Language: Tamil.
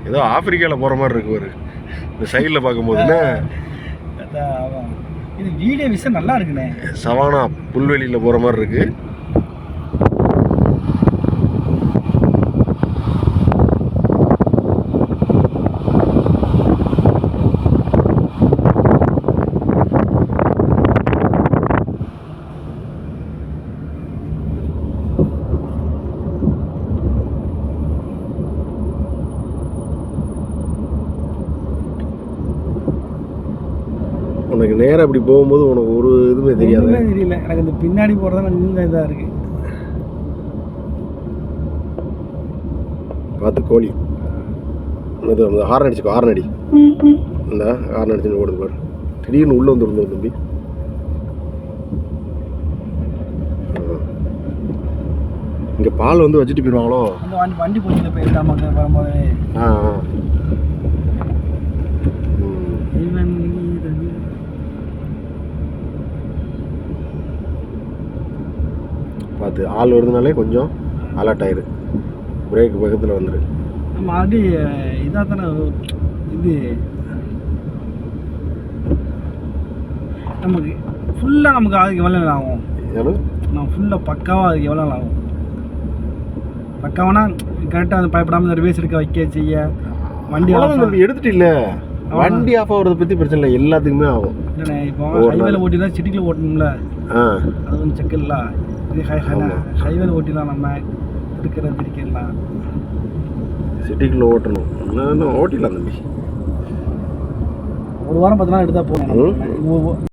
ஏதோ ஆப்பிரிக்காவில் போகிற மாதிரி இருக்கு ஒரு இந்த சைடில் பார்க்கும்போதுன்னா. இது வீடியோ விஷயம் நல்லா இருக்குண்ணே. சவானா புல்வெளியில் போகிற மாதிரி இருக்கு. உனக்கு நேராக அப்படி போகும்போது உனக்கு ஒரு இதுவுமே தெரியாது. தெரியல எனக்கு இந்த பின்னாடி போகிறதா இன்னும் இதாக இருக்குது. பார்த்து கோழி இது அந்த ஹார்ன் அடிச்சுக்கோ. ஹார்ன் அடி. இந்த ஹார்ன் அடிச்சுன்னு ஓடுது பாரு. திடீர்னு உள்ளே வந்து விழுந்து தம்பி. இங்கே பால் வந்து வச்சுட்டு போயிடுவாங்களோ. அந்த வண்டி போச்சுல போயிருக்காம வரும்போது. பார்த்து ஆள் வருதுனாலே கொஞ்சம் அலர்ட் ஆயிரு. பிரேக் பக்கத்தில் வந்துரு. நம்ம ஆல்ரெடி இதாக தானே இது நமக்கு ஃபுல்லாக நமக்கு அதுக்கு எவ்வளோ நேரம் ஆகும்? நம்ம ஃபுல்லாக பக்காவாக அதுக்கு எவ்வளோ நாள் ஆகும்? பக்காவானா கரெக்டாக அந்த பயப்படாமல் ரிவேஸ் எடுக்க வைக்க செய்ய வண்டி நம்ம எடுத்துட்டு இல்லை. வண்டி ஆஃப் ஆகிறத பற்றி பிரச்சனை இல்லை, எல்லாத்துக்குமே ஆகும். இல்லைண்ணே இப்போ ஹைவேல ஓட்டினா சிட்டிக்குள்ள ஓட்டணும்ல, அது கொஞ்சம் செக் இல்லை. இது ஹைவேல ஓட்டிலாம் நம்ம இருக்கிறது பிடிக்கலாம். சிட்டிக்குள்ளே ஓட்டணும், ஓட்டிடலாம் தம்பி. ஒரு வாரம் 10 நாள் எடுத்தால் போகணும்.